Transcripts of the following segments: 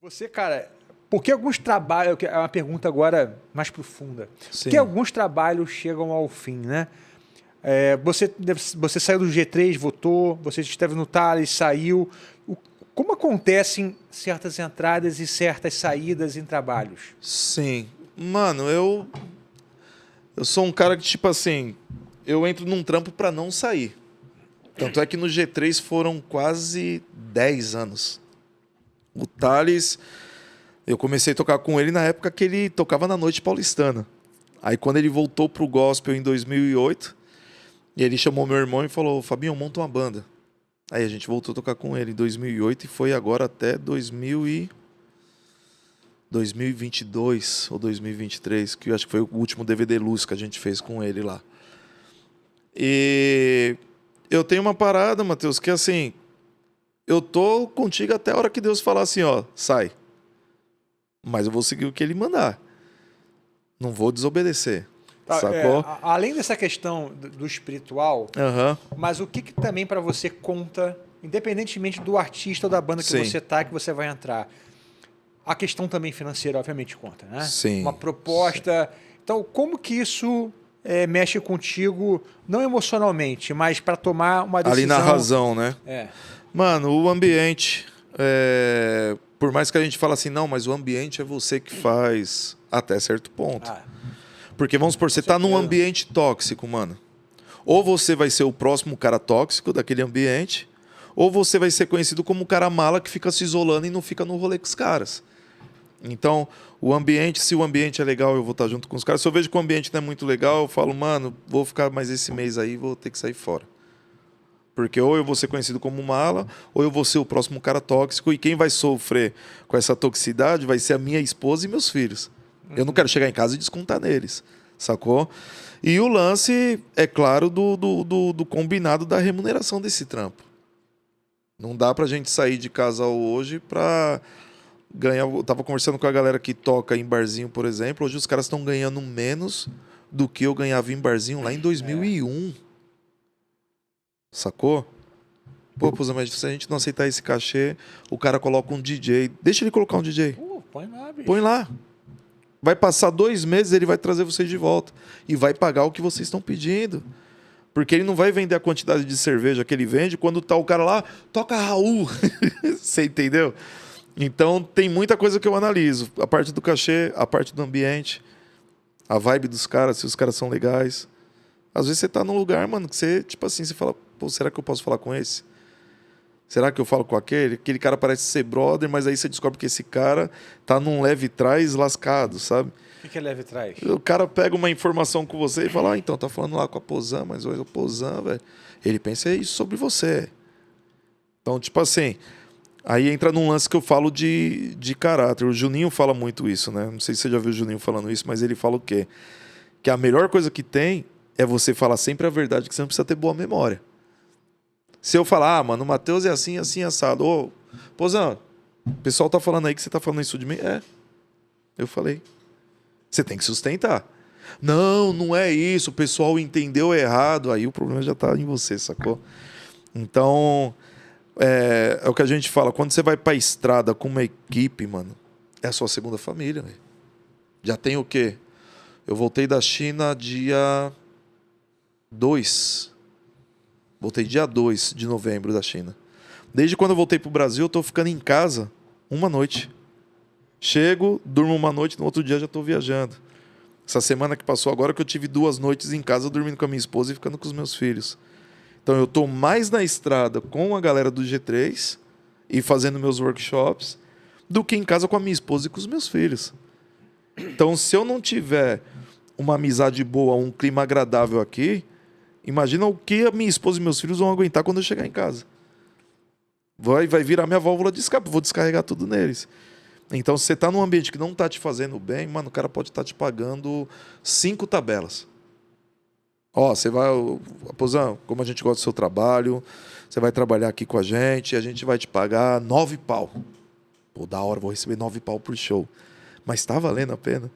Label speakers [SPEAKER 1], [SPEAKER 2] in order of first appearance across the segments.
[SPEAKER 1] Você, cara, por que alguns trabalhos, é uma pergunta agora mais profunda, por que
[SPEAKER 2] Sim.
[SPEAKER 1] alguns trabalhos chegam ao fim, né? Você saiu do G3, votou, você esteve no Thales, saiu. Como acontecem certas entradas e certas saídas em trabalhos?
[SPEAKER 2] Sim. Mano, eu sou um cara que, tipo assim, eu entro num trampo pra não sair. Tanto é que no G3 foram quase 10 anos. O Thales, eu comecei a tocar com ele na época que ele tocava na Noite Paulistana. Aí quando ele voltou pro gospel em 2008, ele chamou meu irmão e falou: Fabinho, monta uma banda. Aí a gente voltou a tocar com ele em 2008 e foi agora até 2022 ou 2023, que eu acho que foi o último DVD Luz que a gente fez com ele lá. E eu tenho uma parada, Matheus, que assim, eu tô contigo até a hora que Deus falar assim, ó, sai. Mas eu vou seguir o que ele mandar. Não vou desobedecer.
[SPEAKER 1] Tá,
[SPEAKER 2] Sacou?
[SPEAKER 1] além dessa questão do espiritual,
[SPEAKER 2] Aham.
[SPEAKER 1] mas o que também para você conta, independentemente do artista ou da banda que
[SPEAKER 2] Sim.
[SPEAKER 1] você tá, que você vai entrar, a questão também financeira, obviamente, conta, né?
[SPEAKER 2] Sim.
[SPEAKER 1] Uma proposta. Então, como que isso mexe contigo, não emocionalmente, mas para tomar uma decisão?
[SPEAKER 2] Ali na razão, né?
[SPEAKER 1] É.
[SPEAKER 2] Mano, o ambiente, por mais que a gente fale assim, não, mas o ambiente é você que faz até certo ponto.
[SPEAKER 1] Ah,
[SPEAKER 2] Porque vamos supor, você tá num
[SPEAKER 1] certeza.
[SPEAKER 2] ambiente tóxico, mano. Ou você vai ser o próximo cara tóxico daquele ambiente, ou você vai ser conhecido como o cara mala que fica se isolando e não fica no rolê com os caras. Então, o ambiente, se o ambiente é legal, eu vou estar junto com os caras. Se eu vejo que o ambiente não é muito legal, eu falo, mano, vou ficar mais esse mês aí, vou ter que sair fora. Porque ou eu vou ser conhecido como mala, ou eu vou ser o próximo cara tóxico, e quem vai sofrer com essa toxicidade vai ser a minha esposa e meus filhos. Eu não quero chegar em casa e descontar neles, sacou? E o lance, é claro, do combinado da remuneração desse trampo. Não dá pra gente sair de casa hoje pra ganhar. Eu tava conversando com a galera que toca em barzinho, por exemplo. Hoje os caras estão ganhando menos do que eu ganhava em barzinho lá em 2001. Sacou? Pô, mas se a gente não aceitar esse cachê, o cara coloca um DJ. Deixa ele colocar um DJ.
[SPEAKER 1] Põe lá, bicho.
[SPEAKER 2] Põe lá. Vai passar 2 meses, ele vai trazer vocês de volta. E vai pagar o que vocês estão pedindo. Porque ele não vai vender a quantidade de cerveja que ele vende quando tá o cara lá, toca Raul. Você entendeu? Então tem muita coisa que eu analiso. A parte do cachê, a parte do ambiente, a vibe dos caras, se os caras são legais. Às vezes você tá num lugar, mano, que você, tipo assim, você fala, pô, será que eu posso falar com esse? Será que eu falo com aquele? Aquele cara parece ser brother, mas aí você descobre que esse cara tá num leve trás lascado, sabe?
[SPEAKER 1] O que é leve trás?
[SPEAKER 2] O cara pega uma informação com você e fala, então, tá falando lá com a Pozan, mas o Pozan, velho, ele pensa isso sobre você. Então, tipo assim, aí entra num lance que eu falo de caráter. O Juninho fala muito isso, né? Não sei se você já viu o Juninho falando isso, mas ele fala o quê? Que a melhor coisa que tem é você falar sempre a verdade, que você não precisa ter boa memória. Se eu falar, mano, o Matheus é assim, assim, assado. Ô, Pozan, o pessoal tá falando aí que você tá falando isso de mim? É, eu falei. Você tem que sustentar. Não, não é isso, o pessoal entendeu errado. Aí o problema já tá em você, sacou? Então, é o que a gente fala. Quando você vai pra estrada com uma equipe, mano, é a sua segunda família, velho. Já tem o quê? Eu voltei da China dia 2. Voltei dia 2 de novembro da China. Desde quando eu voltei pro Brasil, eu tô ficando em casa uma noite. Chego, durmo uma noite, no outro dia já tô viajando. Essa semana que passou agora que eu tive 2 noites em casa dormindo com a minha esposa e ficando com os meus filhos. Então eu tô mais na estrada com a galera do G3 e fazendo meus workshops do que em casa com a minha esposa e com os meus filhos. Então se eu não tiver uma amizade boa, um clima agradável aqui, imagina o que a minha esposa e meus filhos vão aguentar quando eu chegar em casa. Vai virar minha válvula de escape, vou descarregar tudo neles. Então, se você tá num ambiente que não tá te fazendo bem, mano, o cara pode estar te pagando 5 tabelas. Ó, você vai, Pozão, como a gente gosta do seu trabalho, você vai trabalhar aqui com a gente vai te pagar 9 pau. Pô, da hora, vou receber 9 pau por show. Mas tá valendo a pena.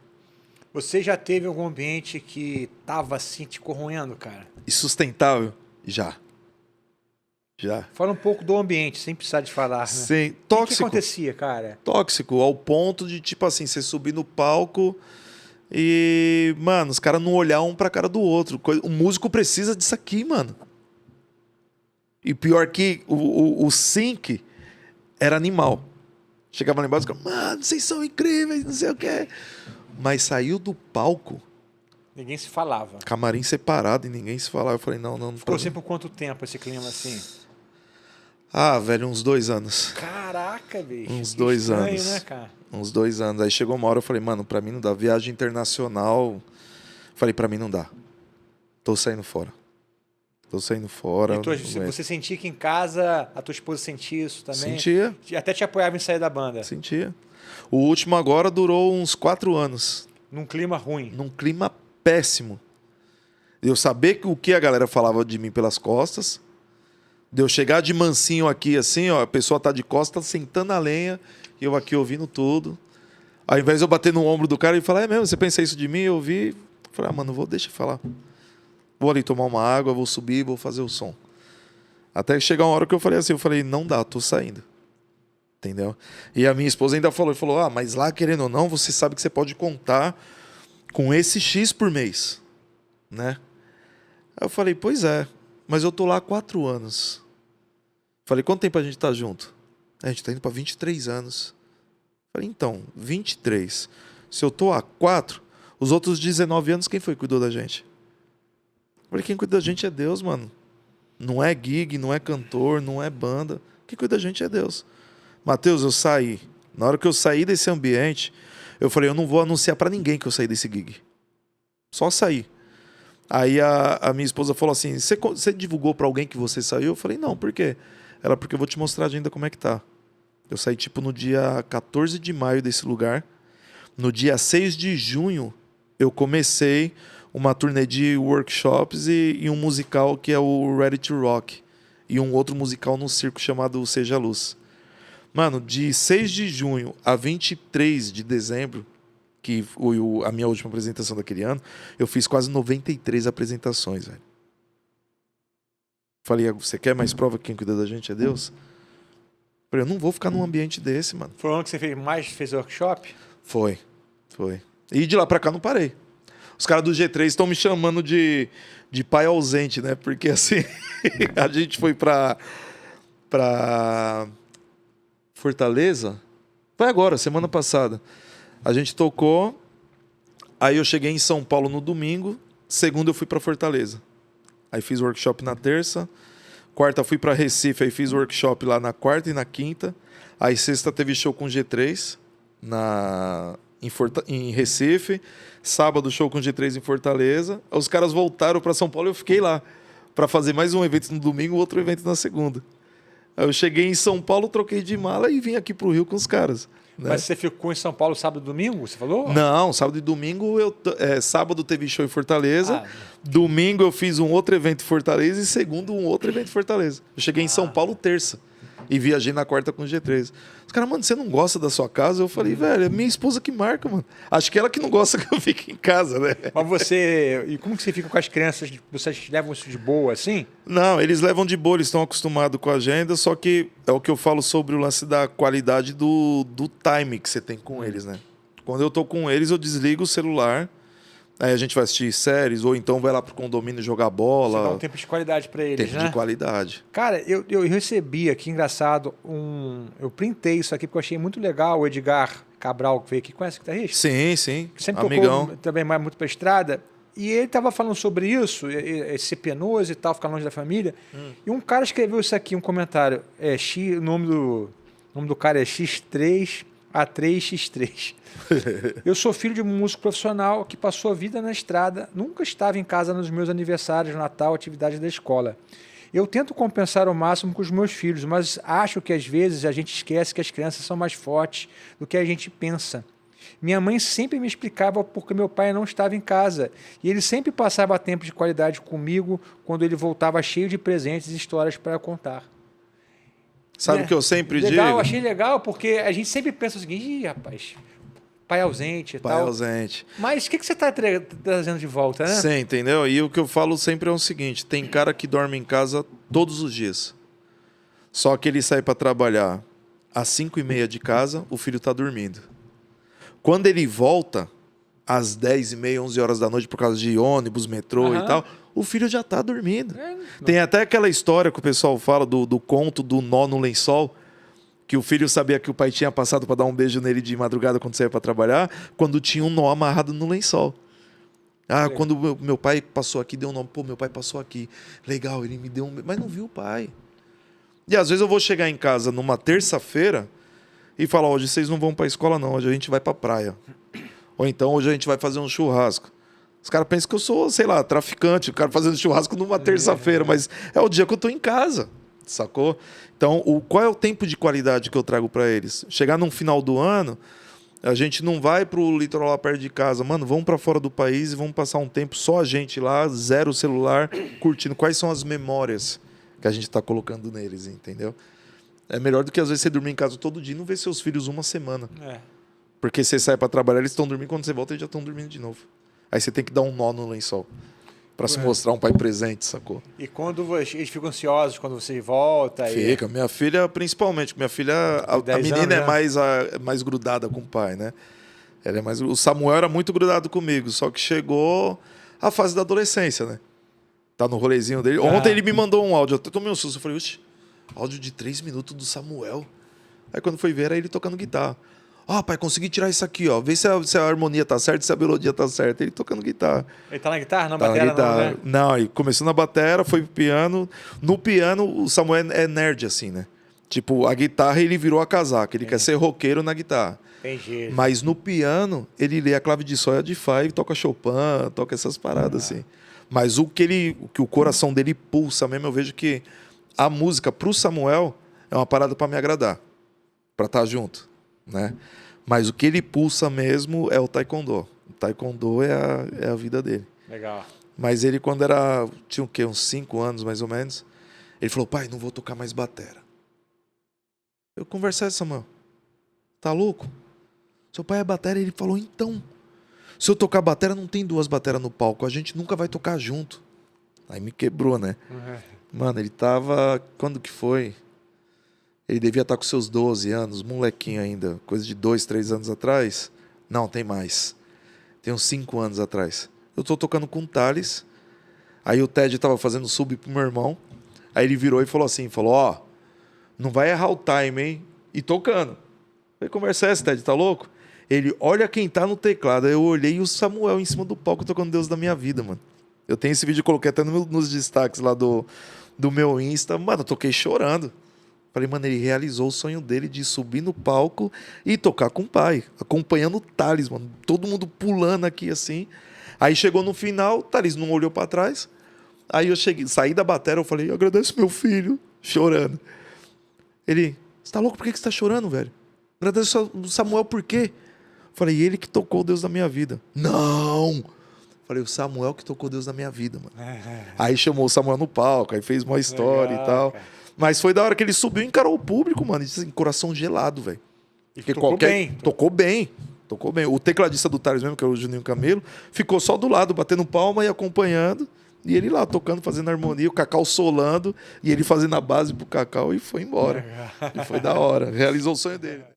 [SPEAKER 1] Você já teve algum ambiente que tava assim te corroendo, cara?
[SPEAKER 2] E sustentável? Já. Já.
[SPEAKER 1] Fala um pouco do ambiente, sem precisar de falar, né?
[SPEAKER 2] Sim,
[SPEAKER 1] O que
[SPEAKER 2] tóxico.
[SPEAKER 1] acontecia, cara?
[SPEAKER 2] Tóxico, ao ponto de, tipo assim, você subir no palco e, mano, os caras não olhar um pra cara do outro. O músico precisa disso aqui, mano. E pior que o sync era animal. Chegava lá embaixo e ficava, mano, vocês são incríveis, não sei o quê. Mas saiu do palco,
[SPEAKER 1] Ninguém se falava.
[SPEAKER 2] camarim separado e ninguém se falava. Eu falei, não.
[SPEAKER 1] Ficou sempre por quanto tempo esse clima assim?
[SPEAKER 2] Ah, velho, uns 2 anos.
[SPEAKER 1] Caraca, bicho.
[SPEAKER 2] Uns
[SPEAKER 1] que
[SPEAKER 2] 2
[SPEAKER 1] estranho,
[SPEAKER 2] anos.
[SPEAKER 1] né, cara?
[SPEAKER 2] Uns 2 anos. Aí chegou uma hora, eu falei, mano, pra mim não dá. Viagem internacional. Falei, pra mim não dá. Tô saindo fora.
[SPEAKER 1] E
[SPEAKER 2] não aguento.
[SPEAKER 1] você sentia que em casa a tua esposa sentia isso também?
[SPEAKER 2] Sentia,
[SPEAKER 1] Até te apoiava em sair da banda?
[SPEAKER 2] sentia. O último agora durou uns 4 anos.
[SPEAKER 1] Num clima ruim.
[SPEAKER 2] Num clima péssimo. De eu saber o que a galera falava de mim pelas costas. De eu chegar de mansinho aqui, assim, ó, a pessoa tá de costas, sentando a lenha, e eu aqui ouvindo tudo. Ao invés de eu bater no ombro do cara e falar, é mesmo, você pensa isso de mim? Eu ouvi. Falei, ah, mano, deixa eu falar. Vou ali tomar uma água, vou subir, vou fazer o som. Até chegar uma hora que eu falei assim, não dá, tô saindo. Entendeu? E a minha esposa ainda falou, ah, mas lá, querendo ou não, você sabe que você pode contar com esse X por mês, né? Aí eu falei, pois é, mas eu tô lá há 4 anos. Falei, quanto tempo a gente tá junto? A gente tá indo pra 23 anos. Falei, então, 23. Se eu tô há 4, os outros 19 anos, quem foi que cuidou da gente? Falei, quem cuida da gente é Deus, mano. Não é gig, não é cantor, não é banda. Quem cuida da gente é Deus. Mateus, eu saí. Na hora que eu saí desse ambiente, eu falei, eu não vou anunciar pra ninguém que eu saí desse gig. Só saí. Aí a minha esposa falou assim, você divulgou pra alguém que você saiu? Eu falei, não, por quê? Ela, porque eu vou te mostrar ainda como é que tá. Eu saí tipo no dia 14 de maio desse lugar. No dia 6 de junho, eu comecei uma turnê de workshops e um musical que é o Ready to Rock. E um outro musical num circo chamado Seja Luz. Mano, de 6 de junho a 23 de dezembro, que foi a minha última apresentação daquele ano, eu fiz quase 93 apresentações, velho. Falei, você quer mais prova que quem cuida da gente é Deus? Falei, eu não vou ficar num ambiente desse, mano.
[SPEAKER 1] Foi o ano que você fez workshop?
[SPEAKER 2] Foi. E de lá pra cá não parei. Os caras do G3 estão me chamando de pai ausente, né? Porque assim, a gente foi pra Fortaleza. Foi agora, semana passada. A gente tocou, aí eu cheguei em São Paulo no domingo, segunda eu fui pra Fortaleza. Aí fiz workshop na terça, quarta fui pra Recife, aí fiz workshop lá na quarta e na quinta. Aí sexta teve show com G3 em Recife, sábado show com G3 em Fortaleza. Os caras voltaram pra São Paulo e eu fiquei lá pra fazer mais um evento no domingo, outro evento na segunda. Aí eu cheguei em São Paulo, troquei de mala e vim aqui pro Rio com os caras. Né?
[SPEAKER 1] Mas você ficou em São Paulo sábado e domingo, você falou?
[SPEAKER 2] Não, sábado e domingo, sábado teve show em Fortaleza, domingo eu fiz um outro evento em Fortaleza e segundo um outro evento em Fortaleza. Eu cheguei em São Paulo terça e viajei na quarta com o G3. Os caras, mano, você não gosta da sua casa? Eu falei, velho, é minha esposa que marca, mano. Acho que ela que não gosta que eu fique em casa, né?
[SPEAKER 1] Mas e como que você fica com as crianças? Vocês levam isso de boa, assim?
[SPEAKER 2] Não, eles levam de boa, eles estão acostumados com a agenda, só que é o que eu falo sobre o lance da qualidade do time que você tem com eles, né? Quando eu tô com eles, eu desligo o celular, aí a gente vai assistir séries, ou então vai lá pro condomínio jogar bola.
[SPEAKER 1] Você dá um tempo de qualidade para eles,
[SPEAKER 2] tempo
[SPEAKER 1] né?
[SPEAKER 2] de qualidade.
[SPEAKER 1] Cara, eu recebi aqui, engraçado, eu printei isso aqui porque eu achei muito legal. O Edgar Cabral, que veio aqui, conhece o guitarrista?
[SPEAKER 2] Sim,
[SPEAKER 1] Que sempre
[SPEAKER 2] amigão.
[SPEAKER 1] tocou também mais muito pra estrada. E ele tava falando sobre isso, ser penoso e tal, ficar longe da família. E um cara escreveu isso aqui, um comentário. O nome do cara é X3A3X3. Eu sou filho de um músico profissional que passou a vida na estrada, nunca estava em casa nos meus aniversários, Natal, atividades da escola. Eu tento compensar ao máximo com os meus filhos, mas acho que às vezes a gente esquece que as crianças são mais fortes do que a gente pensa. Minha mãe sempre me explicava porque meu pai não estava em casa e ele sempre passava tempo de qualidade comigo quando ele voltava cheio de presentes e histórias para contar.
[SPEAKER 2] Sabe o que eu sempre
[SPEAKER 1] digo? Achei legal porque a gente sempre pensa o seguinte, ih, rapaz, pai ausente e tal.
[SPEAKER 2] Pai ausente.
[SPEAKER 1] Mas o que você está trazendo de volta, né?
[SPEAKER 2] Sim, entendeu? E o que eu falo sempre é o seguinte, tem cara que dorme em casa todos os dias. Só que ele sai para trabalhar às 5h30 de casa, o filho tá dormindo. Quando ele volta, às 10h30, 11 horas da noite, por causa de ônibus, metrô e tal, o filho já tá dormindo. Tem até aquela história que o pessoal fala do conto do nó no lençol, que o filho sabia que o pai tinha passado para dar um beijo nele de madrugada quando saía para trabalhar, quando tinha um nó amarrado no lençol. Ah, quando meu pai passou aqui, deu um nome. Pô, meu pai passou aqui. Legal, ele me deu um... Mas não viu o pai. E às vezes eu vou chegar em casa numa terça-feira e falar, hoje vocês não vão para a escola não, hoje a gente vai para a praia. Ou então, hoje a gente vai fazer um churrasco. Os caras pensam que eu sou, sei lá, traficante, o cara fazendo churrasco numa terça-feira, mas é o dia que eu tô em casa, sacou? Então, qual é o tempo de qualidade que eu trago para eles? Chegar no final do ano, a gente não vai pro litoral lá perto de casa. Mano, vamos para fora do país e vamos passar um tempo só a gente lá, zero celular, curtindo. Quais são as memórias que a gente tá colocando neles, entendeu? É melhor do que às vezes você dormir em casa todo dia e não ver seus filhos uma semana. Porque você sai para trabalhar, eles estão dormindo, quando você volta eles já estão dormindo de novo. Aí você tem que dar um nó no lençol para se mostrar um pai presente, sacou?
[SPEAKER 1] E quando eles ficam ansiosos quando você volta?
[SPEAKER 2] Fica. Minha filha, principalmente. Minha filha, a menina é mais grudada com o pai, né? Ela é mais... O Samuel era muito grudado comigo, só que chegou a fase da adolescência, né? Tá no rolezinho dele. Ontem ele me mandou um áudio, eu até tomei um susto. Eu falei, oxe, áudio de 3 minutos do Samuel. Aí quando foi ver, era ele tocando guitarra. Pai, consegui tirar isso aqui, ó. Vê se a harmonia tá certa, se a melodia tá certa. Ele tocando guitarra.
[SPEAKER 1] Ele tá na guitarra? Na
[SPEAKER 2] tá
[SPEAKER 1] bateria
[SPEAKER 2] na guitarra.
[SPEAKER 1] não, né?
[SPEAKER 2] Não, ele começou na bateria, foi pro piano. No piano, o Samuel é nerd, assim, né? Tipo, a guitarra ele virou a casaca. Ele quer ser roqueiro na guitarra.
[SPEAKER 1] Entendi.
[SPEAKER 2] Mas no piano, ele lê a clave de sol e a de fá e toca Chopin, toca essas paradas, assim. Mas o que o coração dele pulsa mesmo, eu vejo que a música pro Samuel é uma parada para me agradar. Pra estar junto, né? Mas o que ele pulsa mesmo é o taekwondo. O taekwondo é a vida dele.
[SPEAKER 1] Legal.
[SPEAKER 2] Mas ele, quando tinha o quê? Uns 5 anos, mais ou menos, ele falou, pai, não vou tocar mais batera. Eu conversei com Samuel. Tá louco? Seu pai é batera? Ele falou, então, se eu tocar batera, não tem 2 bateras no palco. A gente nunca vai tocar junto. Aí me quebrou, né? Mano, ele tava... Quando que foi? Ele devia estar com seus 12 anos, molequinho ainda, coisa de 2, 3 anos atrás. Não, tem mais. Tem uns 5 anos atrás. Eu tô tocando com o Thales. Aí o Ted tava fazendo sub pro meu irmão. Aí ele virou e falou assim, não vai errar o time, hein? E tocando. Falei, conversa essa, Ted, tá louco? Ele, olha quem tá no teclado. Aí eu olhei e o Samuel em cima do palco tocando Deus da minha vida, mano. Eu tenho esse vídeo, coloquei até nos destaques lá do meu Insta. Mano, eu toquei chorando. Falei, mano, ele realizou o sonho dele de subir no palco e tocar com o pai, acompanhando o Thales, mano. Todo mundo pulando aqui assim. Aí chegou no final, o Thales não olhou pra trás. Aí eu saí da bateria, eu falei, agradeço meu filho, chorando. Ele, você tá louco? Por que você tá chorando, velho? Agradeço o Samuel por quê? Falei, ele que tocou Deus da minha vida. Não! Falei, o Samuel que tocou Deus da minha vida, mano. Aí chamou o Samuel no palco, aí fez uma história e tal. Cara. Mas foi da hora que ele subiu e encarou o público, mano. Assim, coração gelado, velho. Tocou bem. O tecladista do Thales mesmo, que é o Juninho Camelo, ficou só do lado, batendo palma e acompanhando. E ele lá tocando, fazendo harmonia, o Cacau solando, e ele fazendo a base pro Cacau e foi embora. E foi da hora. Realizou o sonho dele.